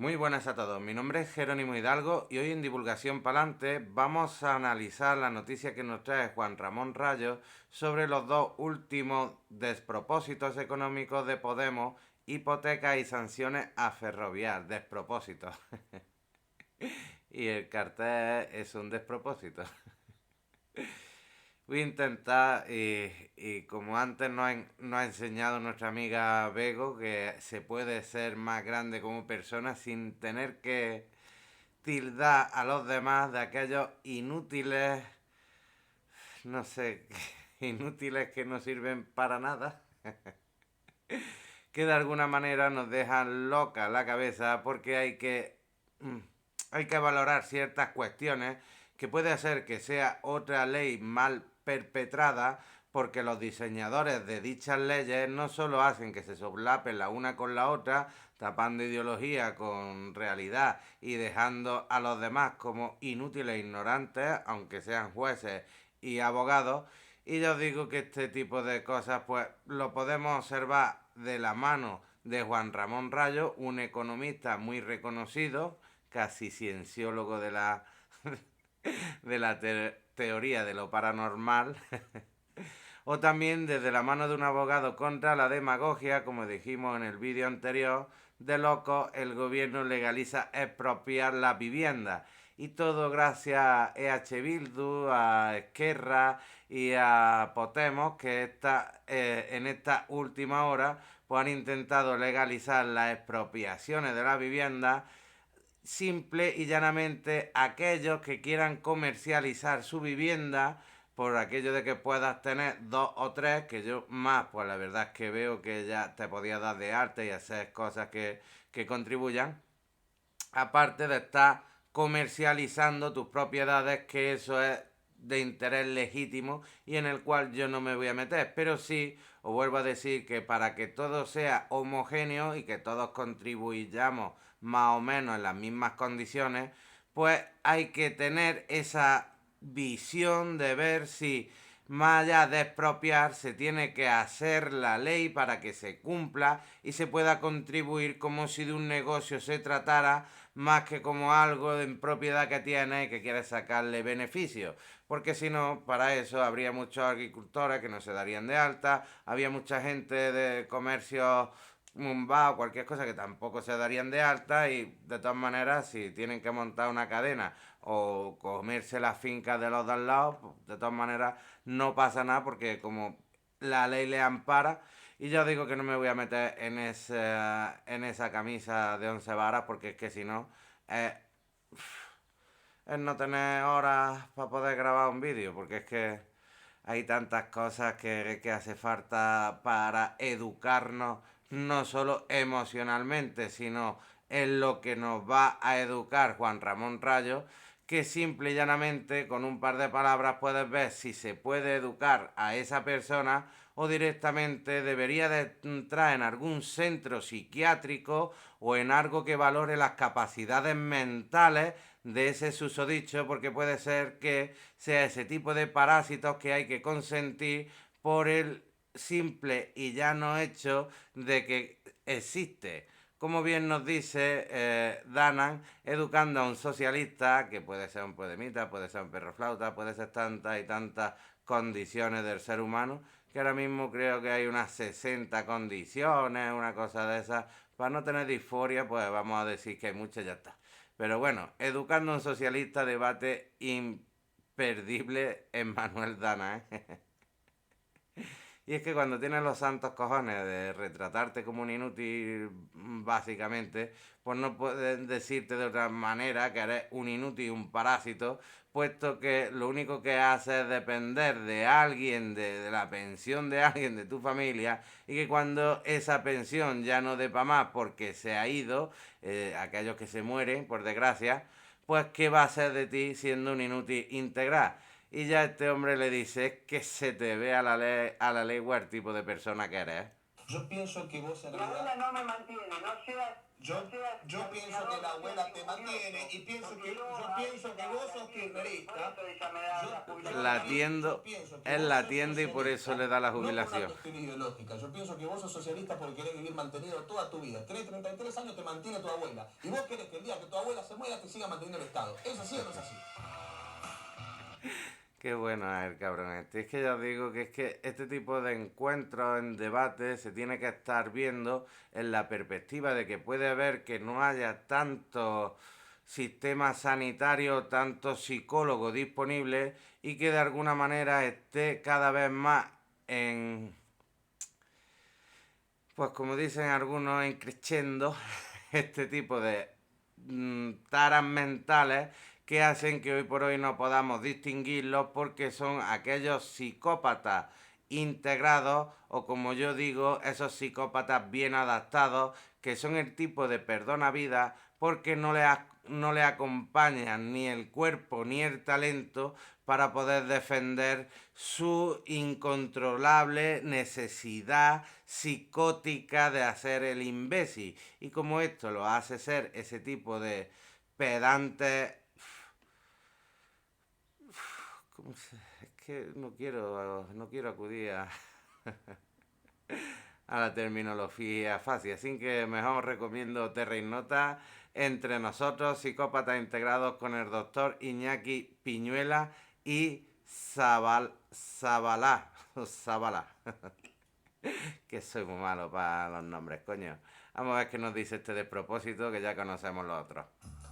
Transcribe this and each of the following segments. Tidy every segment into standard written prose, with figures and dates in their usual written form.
Muy buenas a todos, mi nombre es Jerónimo Hidalgo y hoy en Divulgación Palante vamos a analizar la noticia que nos trae Juan Ramón Rayo sobre los dos últimos despropósitos económicos de Podemos, hipotecas y sanciones a Ferrovial, despropósitos. Y el cartel es un despropósito. Voy a intentar, y como antes nos ha enseñado nuestra amiga Bego, que se puede ser más grande como persona sin tener que tildar a los demás de aquellos inútiles, no sé, inútiles que no sirven para nada, que de alguna manera nos dejan loca la cabeza porque hay que valorar ciertas cuestiones que puede ser que sea otra ley mal perpetrada porque los diseñadores de dichas leyes no solo hacen que se solapen la una con la otra, tapando ideología con realidad y dejando a los demás como inútiles e ignorantes, aunque sean jueces y abogados. Y yo digo que este tipo de cosas pues lo podemos observar de la mano de Juan Ramón Rayo, un economista muy reconocido, casi cienciólogo de la teoría de lo paranormal, o también desde la mano de un abogado contra la demagogia, como dijimos en el vídeo anterior, de locos el gobierno legaliza expropiar la vivienda. Y todo gracias a EH Bildu, a Esquerra y a Podemos, que en esta última hora pues han intentado legalizar las expropiaciones de la vivienda simple y llanamente aquellos que quieran comercializar su vivienda por aquello de que puedas tener dos o tres, que yo más, pues la verdad es que veo que ya te podías dar de arte y hacer cosas que contribuyan, aparte de estar comercializando tus propiedades, que eso es de interés legítimo y en el cual yo no me voy a meter. Pero sí, os vuelvo a decir que para que todo sea homogéneo y que todos contribuyamos más o menos en las mismas condiciones, pues hay que tener esa visión de ver si más allá de expropiar, se tiene que hacer la ley para que se cumpla y se pueda contribuir como si de un negocio se tratara más que como algo en propiedad que tiene y que quiere sacarle beneficio. Porque si no, para eso habría muchos agricultores que no se darían de alta, había mucha gente de comercio un bar o cualquier cosa que tampoco se darían de alta y de todas maneras si tienen que montar una cadena o comerse las fincas de los de al lado, pues, de todas maneras no pasa nada porque como la ley le ampara y yo digo que no me voy a meter en esa camisa de 11 varas porque es que si no eh, es no tener horas para poder grabar un vídeo porque es que hay tantas cosas que hace falta para educarnos, no solo emocionalmente, sino en lo que nos va a educar Juan Ramón Rayo, que simple y llanamente con un par de palabras puedes ver si se puede educar a esa persona o directamente debería de entrar en algún centro psiquiátrico o en algo que valore las capacidades mentales de ese susodicho, porque puede ser que sea ese tipo de parásitos que hay que consentir por el simple y llano hecho de que existe. Como bien nos dice Danan, educando a un socialista, que puede ser un podemita, puede ser un perro flauta, puede ser tantas y tantas condiciones del ser humano, que ahora mismo creo que hay unas 60 condiciones, una cosa de esas. Para no tener disforia, pues vamos a decir que hay muchas, ya está. Pero bueno, educando a un socialista, debate imperdible en Manuel Dana, ¿eh? Y es que cuando tienes los santos cojones de retratarte como un inútil, básicamente, pues no pueden decirte de otra manera que eres un inútil, un parásito, puesto que lo único que haces es depender de alguien, de la pensión de alguien de tu familia, y que cuando esa pensión ya no dé para más porque se ha ido, aquellos que se mueren, por desgracia, pues ¿qué va a ser de ti siendo un inútil integral? Y ya este hombre le dice, es que se te ve a la legua el tipo de persona que eres. Yo pienso que vos en realidad... La realidad... no me mantiene, no seas Yo, yo pienso que la abuela te mantiene y yo pienso que vos sos kirchnerista. La atiendo, él la atiende y por eso le da la No por una jubilación. cuestión ideológica. Yo pienso que vos sos socialista porque querés vivir mantenido toda tu vida. Tenés 33 años, te mantiene tu abuela. Y vos querés que el día que tu abuela se muera te siga manteniendo el Estado. ¿Es así o no es así? Qué bueno es el cabrón este. Es que ya os digo que es que este tipo de encuentros en debate se tiene que estar viendo en la perspectiva de que puede haber que no haya tanto sistema sanitario, tanto psicólogo disponible y que de alguna manera esté cada vez más en, pues como dicen algunos, en crescendo este tipo de taras mentales que hacen que hoy por hoy no podamos distinguirlos porque son aquellos psicópatas integrados o como yo digo, esos psicópatas bien adaptados que son el tipo de perdona vida porque no le acompañan ni el cuerpo ni el talento para poder defender su incontrolable necesidad psicótica de hacer el imbécil. Y como esto lo hace ser ese tipo de pedantes... Es que no quiero acudir a la terminología fácil, así que mejor recomiendo Terra Ignota entre nosotros, psicópatas integrados con el doctor Iñaki Piñuela y Zabalá. Zabalá. Que soy muy malo para los nombres, coño. Vamos a ver qué nos dice este despropósito que ya conocemos los otros.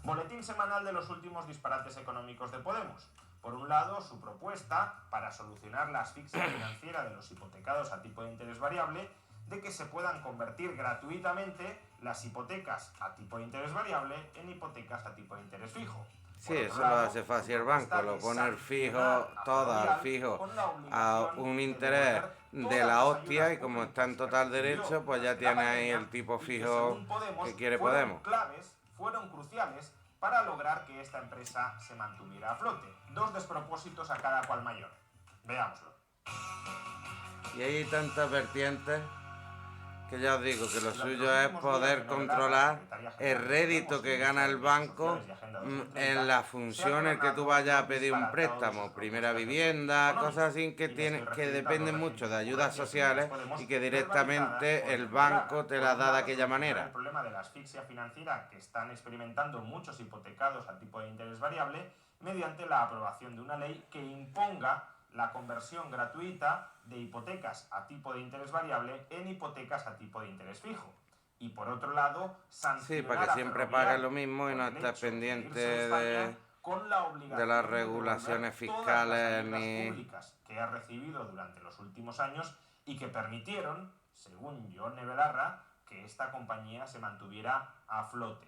Boletín semanal de los últimos disparates económicos de Podemos. Por un lado, su propuesta para solucionar la asfixia financiera de los hipotecados a tipo de interés variable, de que se puedan convertir gratuitamente las hipotecas a tipo de interés variable en hipotecas a tipo de interés fijo. Sí, eso lo hace fácil el banco, lo pone el fijo, todo al fijo, a un interés de la hostia y como está en total derecho, pues ya tiene ahí el tipo fijo que quiere Podemos. Fueron cruciales para lograr que esta empresa se mantuviera a flote. Dos despropósitos a cada cual mayor. Veámoslo. Y hay tantas vertientes que ya os digo que lo suyo es poder controlar el rédito que gana el banco en las funciones que tú vayas a pedir un préstamo, primera vivienda, cosas así que dependen mucho de ayudas sociales y que directamente el banco te las da de aquella manera. El problema de la asfixia financiera que están experimentando muchos hipotecados a tipo de interés variable mediante la aprobación de una ley que imponga la conversión gratuita de hipotecas a tipo de interés variable en hipotecas a tipo de interés fijo. Y por otro lado, sancionar sí, para que siempre pagues lo mismo y no estés pendiente de las regulaciones fiscales ni públicas que ha recibido durante los últimos años y que permitieron, según Yone Belarra, que esta compañía se mantuviera a flote.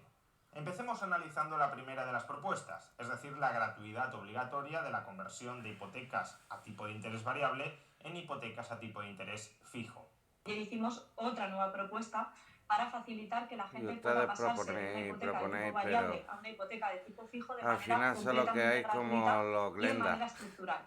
Empecemos analizando la primera de las propuestas, es decir, la gratuidad obligatoria de la conversión de hipotecas a tipo de interés variable en hipotecas a tipo de interés fijo. Y hicimos otra nueva propuesta para facilitar que la gente pueda pasarse de una hipoteca de tipo variable a una hipoteca de tipo fijo de al final solo que hay como los y de manera Glenda. estructural.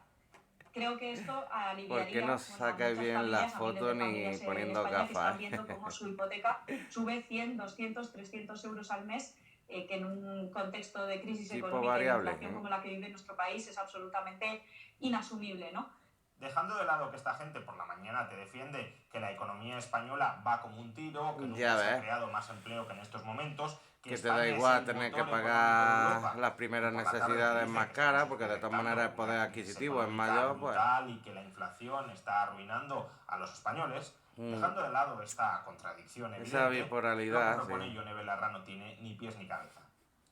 Creo que esto aliviaría ¿Por qué no sacáis bien la foto ni poniendo gafas? Que están viendo cómo su hipoteca sube 100, 200, 300 euros al mes, que en un contexto de crisis tipo económica variable, y de inflación como la que vive nuestro país es absolutamente inasumible, ¿no? Dejando de lado que esta gente por la mañana te defiende que la economía española va como un tiro, que nunca se ha creado más empleo que en estos momentos, que te da igual tener que pagar las primeras necesidades más caras, porque de todas maneras el poder adquisitivo es mayor, pues... Y que la inflación está arruinando a los españoles, dejando de lado esta contradicción evidente, esa bipolaridad, lo que propone Yone Belarra no tiene ni pies ni cabeza.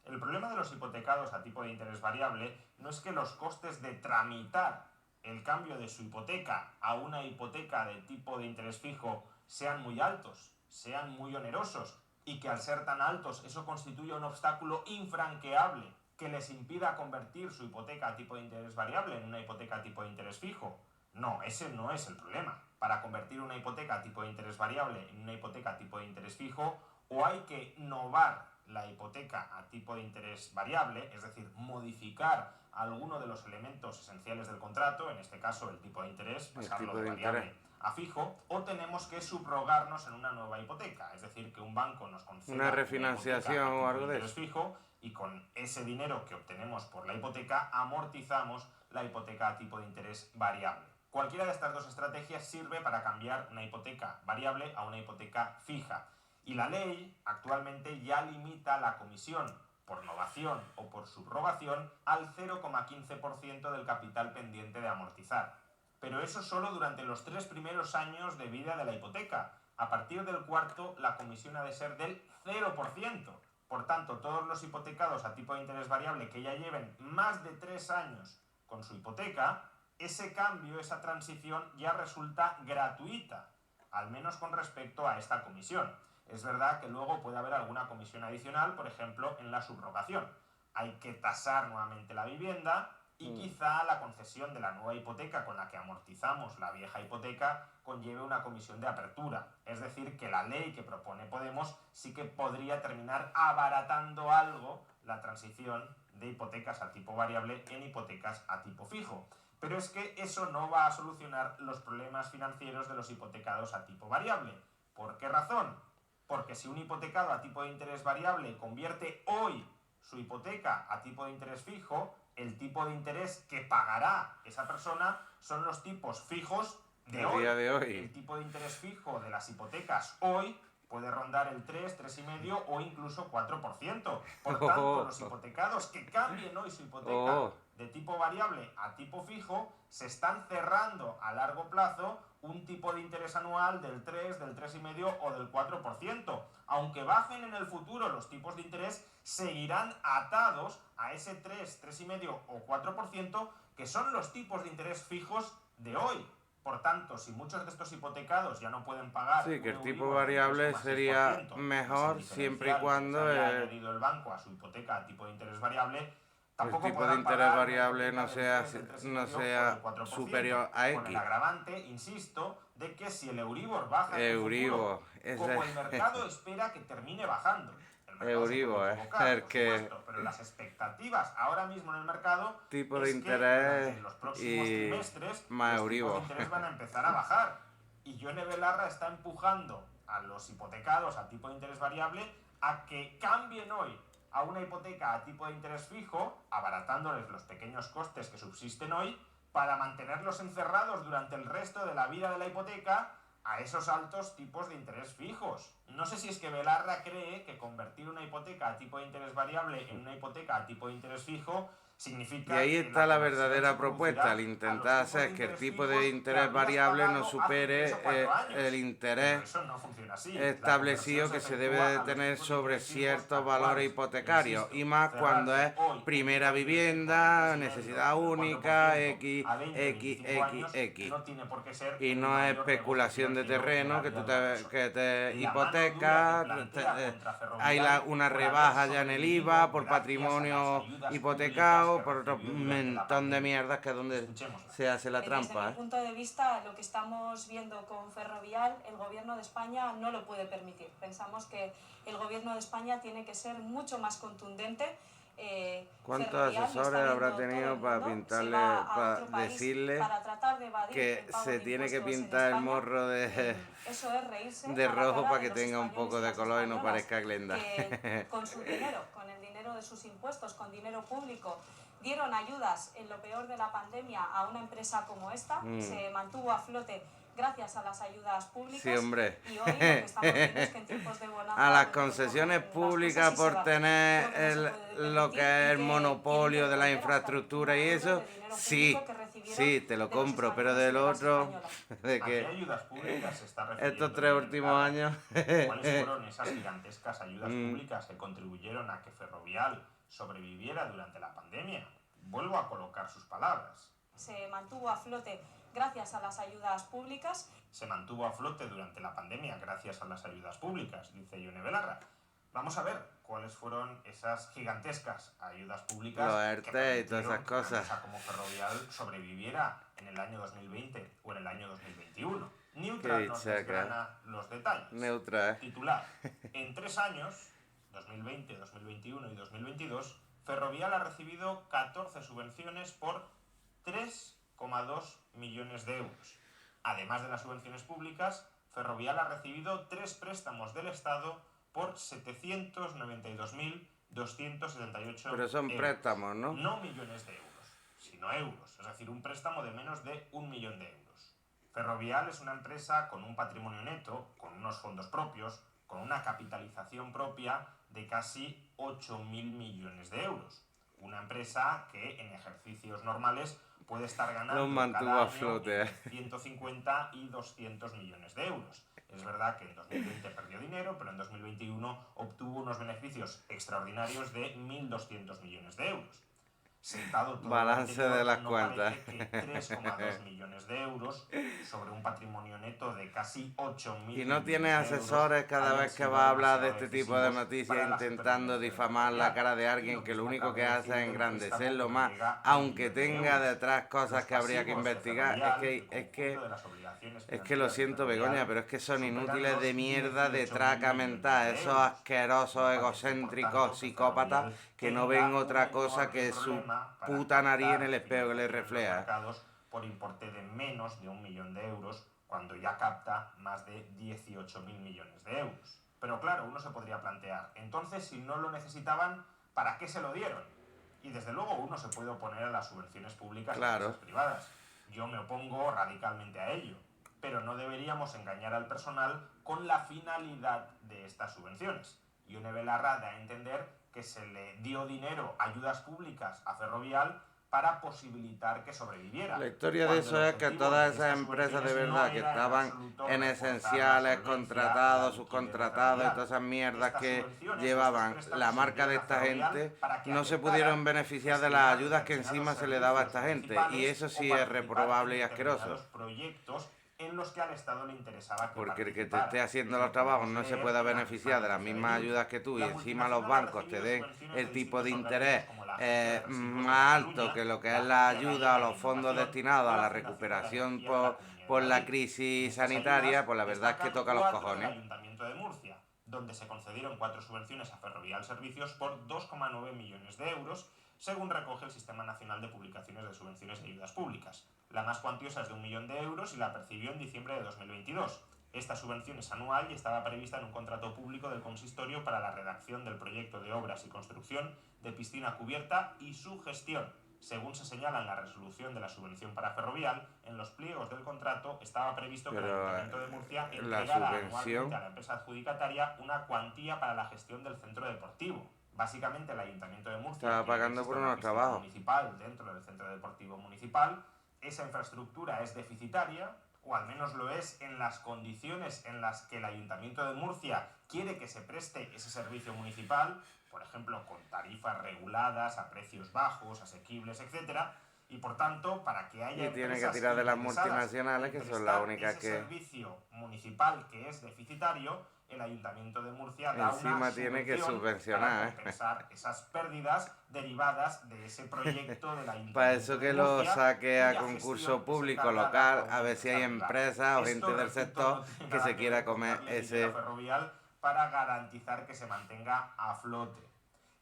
El problema de los hipotecados a tipo de interés variable no es que los costes de tramitar el cambio de su hipoteca a una hipoteca de tipo de interés fijo sean muy altos, sean muy onerosos, y que al ser tan altos eso constituye un obstáculo infranqueable que les impida convertir su hipoteca a tipo de interés variable en una hipoteca a tipo de interés fijo. No, ese no es el problema. Para convertir una hipoteca a tipo de interés variable en una hipoteca a tipo de interés fijo, o hay que novar la hipoteca a tipo de interés variable, es decir, modificar alguno de los elementos esenciales del contrato, en este caso el tipo de interés, pasarlo de variable a fijo, o tenemos que subrogarnos en una nueva hipoteca, es decir, que un banco nos conceda una refinanciación o algo de eso fijo y con ese dinero que obtenemos por la hipoteca amortizamos la hipoteca a tipo de interés variable. Cualquiera de estas dos estrategias sirve para cambiar una hipoteca variable a una hipoteca fija. Y la ley actualmente ya limita la comisión por novación o por subrogación al 0,15% del capital pendiente de amortizar. Pero eso solo durante los 3 primeros años de vida de la hipoteca. A partir del cuarto, la comisión ha de ser del 0%. Por tanto, todos los hipotecados a tipo de interés variable que ya lleven más de 3 años con su hipoteca, ese cambio, esa transición ya resulta gratuita, al menos con respecto a esta comisión. Es verdad que luego puede haber alguna comisión adicional, por ejemplo, en la subrogación. Hay que tasar nuevamente la vivienda y quizá la concesión de la nueva hipoteca con la que amortizamos la vieja hipoteca conlleve una comisión de apertura. Es decir, que la ley que propone Podemos sí que podría terminar abaratando algo la transición de hipotecas a tipo variable en hipotecas a tipo fijo. Pero es que eso no va a solucionar los problemas financieros de los hipotecados a tipo variable. ¿Por qué razón? Porque si un hipotecado a tipo de interés variable convierte hoy su hipoteca a tipo de interés fijo, el tipo de interés que pagará esa persona son los tipos fijos de hoy. El tipo de interés fijo de las hipotecas hoy puede rondar el 3, 3,5 o incluso 4%. Por tanto, los hipotecados que cambien hoy su hipoteca de tipo variable a tipo fijo se están cerrando a largo plazo un tipo de interés anual del 3, del 3,5 o del 4%. Aunque bajen en el futuro los tipos de interés, seguirán atados a ese 3, 3,5 o 4% que son los tipos de interés fijos de hoy. Por tanto, si muchos de estos hipotecados ya no pueden pagar... Sí, que el tipo variable sería mejor siempre y cuando... haya añadido el banco a su hipoteca a tipo de interés variable, el tipo de interés variable no sea superior a X. Con el agravante, insisto, de que si el Euribor baja Euribor, como el mercado espera que termine bajando. Euribor es el que... Pero las expectativas ahora mismo en el mercado tipo de interés en los próximos trimestres más los Euribor. tipos de interés van a empezar a bajar. Y Yone Belarra está empujando a los hipotecados a tipo de interés variable a que cambien hoy a una hipoteca a tipo de interés fijo, abaratándoles los pequeños costes que subsisten hoy, para mantenerlos encerrados durante el resto de la vida de la hipoteca a esos altos tipos de interés fijos. No sé si es que Belarra cree que convertir una hipoteca a tipo de interés variable en una hipoteca a tipo de interés fijo significa... Y ahí está la verdadera propuesta, al intentar hacer que el tipo de interés variable no supere el interés establecido que se debe de tener sobre ciertos valores hipotecarios, y más cuando es primera vivienda, necesidad única, X, y no es especulación de terreno que te hipoteca, hay una rebaja ya en el IVA por patrimonio hipotecado, por otro montón de mierdas que es donde se hace la trampa. Desde mi punto de vista, lo que estamos viendo con Ferrovial, el gobierno de España no lo puede permitir. Pensamos que el gobierno de España tiene que ser mucho más contundente. ¿Cuántos asesores habrá tenido para pintarle, para decirle que se tiene que pintar el morro de rojo para que tenga un poco de color y no parezca Glenda? Con su dinero, con el dinero de sus impuestos, con dinero público, dieron ayudas en lo peor de la pandemia a una empresa como esta, se mantuvo a flote gracias a las ayudas públicas. Sí, hombre. Y hoy lo que estamos viendo es que en tiempos de bonanza, a las concesiones públicas por tener lo que es el monopolio de la infraestructura y eso, sí, te lo compro, pero del otro, de que ayudas públicas se está refiriendo estos 3 últimos años... ¿Cuáles fueron esas gigantescas ayudas públicas que contribuyeron a que Ferrovial sobreviviera durante la pandemia? Vuelvo a colocar sus palabras. Se mantuvo a flote gracias a las ayudas públicas. Se mantuvo a flote durante la pandemia gracias a las ayudas públicas, dice Yone Belarra. Vamos a ver cuáles fueron esas gigantescas ayudas públicas los ERTE y todas esas cosas. Que una empresa como Ferrovial sobreviviera en el año 2020 o en el año 2021. Neutral nos desgrana los detalles. Neutra, Titular: en 3 años, 2020, 2021 y 2022, Ferrovial ha recibido 14 subvenciones por 3,2 millones de euros. Además de las subvenciones públicas, Ferrovial ha recibido 3 préstamos del Estado por 792.278 Pero son euros. préstamos, ¿no? No millones de euros, sino euros, es decir, un préstamo de menos de 1 millón de euros. Ferrovial es una empresa con un patrimonio neto, con unos fondos propios, con una capitalización propia de casi 8.000 millones de euros. Una empresa que en ejercicios normales puede estar ganando cada año 150 y 200 millones de euros. Es verdad que en 2020 perdió dinero, pero en 2021 obtuvo unos beneficios extraordinarios de 1.200 millones de euros. Sentado todo balance de las cuentas. Parece que 3,2 millones de euros sobre un patrimonio neto de casi 8.000 Y no tiene asesores cada vez que va a hablar de este tipo de noticias intentando difamar la cara de alguien que lo único que hace es engrandecerlo más, aunque tenga detrás cosas que habría que investigar. Es que lo siento, Begoña, pero es que son inútiles de mierda, de traca mental, esos asquerosos, egocéntricos, psicópatas que no ven otra cosa que su puta nariz en el espejo que les refleja. Por importe de menos de 1 millón de euros, cuando ya capta más de 18.000 millones de euros. Pero claro, uno se podría plantear, entonces si no lo necesitaban, ¿para qué se lo dieron? Y desde luego uno se puede oponer a las subvenciones públicas y empresas privadas. Yo me opongo radicalmente a ello, pero no deberíamos engañar al personal con la finalidad de estas subvenciones. Ione Belarra da a entender que se le dio dinero, ayudas públicas a Ferrovial para posibilitar que sobreviviera. La historia de eso es que todas esas empresas de verdad que estaban en esenciales, contratados, subcontratados y todas esas mierdas que llevaban la marca de esta gente, no se pudieron beneficiar de las ayudas que encima se le daba a esta gente. Y eso sí es reprobable y asqueroso. En los que al Estado le interesaba que porque el que te esté haciendo los trabajos no se pueda beneficiar de las mismas ayudas que tú y encima los bancos te den el tipo de interés más alto que lo que es la ayuda o los fondos destinados a la recuperación por la crisis sanitaria, pues la verdad es que toca los cojones. Ayuntamiento de Murcia, donde se concedieron 4 subvenciones a Ferrovial Servicios por 2,9 millones de euros, según recoge el Sistema Nacional de Publicaciones de Subvenciones y Ayudas Públicas. La más cuantiosa es de 1 millón de euros y la percibió en diciembre de 2022. Esta subvención es anual y estaba prevista en un contrato público del consistorio para la redacción del proyecto de obras y construcción de piscina cubierta y su gestión. Según se señala en la resolución de la subvención para Ferrovial, en los pliegos del contrato estaba previsto que el Ayuntamiento de Murcia entregara anualmente a la empresa adjudicataria una cuantía para la gestión del centro deportivo. Básicamente el Ayuntamiento de Murcia estaba pagando por unos trabajos municipal dentro del centro deportivo municipal. Esa infraestructura es deficitaria, o al menos lo es en las condiciones en las que el Ayuntamiento de Murcia quiere que se preste ese servicio municipal, por ejemplo, con tarifas reguladas, a precios bajos, asequibles, etcétera, y por tanto, para que haya y tiene que tirar de las multinacionales, que son las únicas que... servicio municipal que es deficitario, el Ayuntamiento de Murcia da encima tiene que subvencionar, para compensar esas pérdidas derivadas de ese proyecto del Ayuntamiento. Para eso que lo saque a concurso público local, a ver si hay empresas o gente del sector que se quiera comer ese... Ferrovial para garantizar que se mantenga a flote.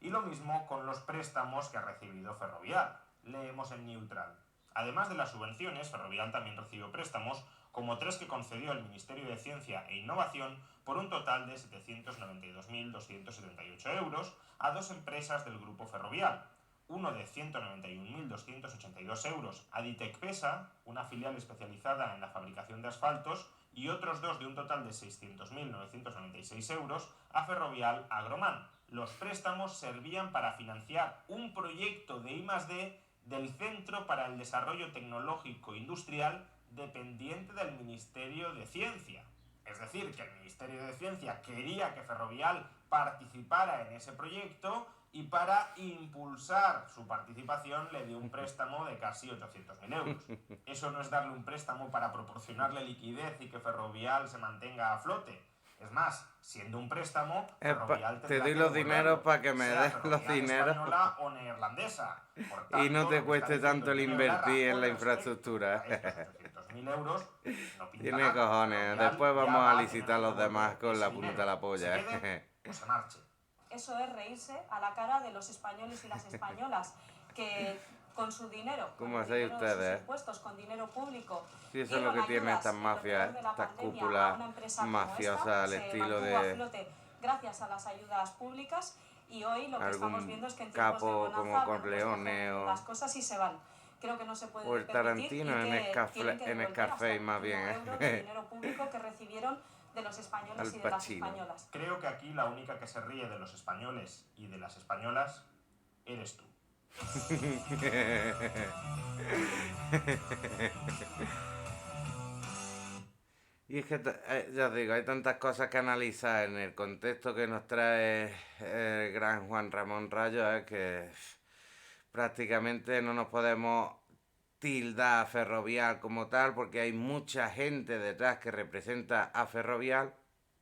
Y lo mismo con los préstamos que ha recibido Ferrovial. Leemos en Neutral. Además de las subvenciones, Ferrovial también recibió préstamos, como 3 que concedió el Ministerio de Ciencia e Innovación, por un total de 792.278 euros a 2 empresas del grupo Ferrovial. Uno de 191.282 euros a Ditecpesa, una filial especializada en la fabricación de asfaltos, y otros 2 de un total de 600.996 euros a Ferrovial Agroman. Los préstamos servían para financiar un proyecto de I+D del Centro para el Desarrollo Tecnológico Industrial dependiente del Ministerio de Ciencia. Es decir, que el Ministerio de Ciencia quería que Ferrovial participara en ese proyecto y para impulsar su participación le dio un préstamo de casi 800.000 euros. Eso no es darle un préstamo para proporcionarle liquidez y que Ferrovial se mantenga a flote. Es más, siendo un préstamo, Ferrovial te doy los dineros para que me des los dineros española o neerlandesa. Por tanto, y no te cueste tanto el invertir en la infraestructura. 800.000 euros, no tiene cojones, después vamos a licitar los demás con la punta de la polla. Se quede o se marche. eso es reírse a la cara de los españoles y las españolas que con su dinero, con ¿Cómo el hacéis dinero de sus ustedes? impuestos, con dinero público, Sí, eso es lo dieron que tienen ayudas estas en lo mafias, peor de la estas pandemia a cúpulas una empresa como mafiosas esta, al se estilo mantuvo a de flote gracias a las ayudas públicas y hoy lo que estamos algún viendo es que en tiempos de capo como bonanza, bueno, pues Corleone cogen las cosas y se van. Creo que no se o puede el permitir y Tarantino que tienen que en devolver hasta Scarface el más último bien, euro de dinero público que recibieron de los españoles Al y de las Pacino. españolas. Creo que aquí la única que se ríe de los españoles y de las españolas eres tú. Y es que, ya os digo, hay tantas cosas que analizar en el contexto que nos trae el gran Juan Ramón Rayo, que prácticamente no nos podemos tildar a Ferrovial como tal, porque hay mucha gente detrás que representa a Ferrovial,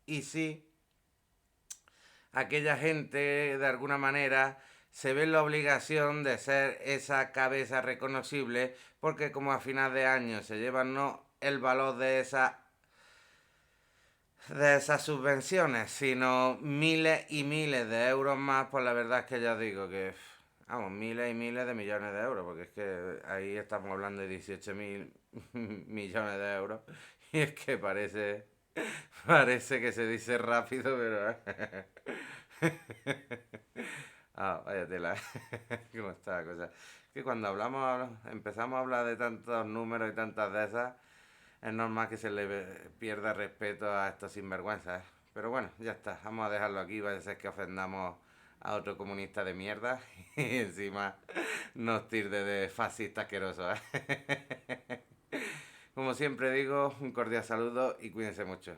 y sí, aquella gente de alguna manera se ve en la obligación de ser esa cabeza reconocible, porque como a final de año se llevan no el valor de esas subvenciones, sino miles y miles de euros más, pues la verdad es que ya os digo que, vamos, miles y miles de millones de euros, porque es que ahí estamos hablando de 18.000 millones de euros, y es que parece que se dice rápido, pero... vaya tela, ¿cómo está la cosa? Que cuando empezamos a hablar de tantos números y tantas de esas, es normal que se le pierda respeto a estos sinvergüenzas. Pero bueno, ya está. Vamos a dejarlo aquí. Vaya a ser que ofendamos a otro comunista de mierda y encima nos tilde de fascista asqueroso. Como siempre digo, un cordial saludo y cuídense mucho.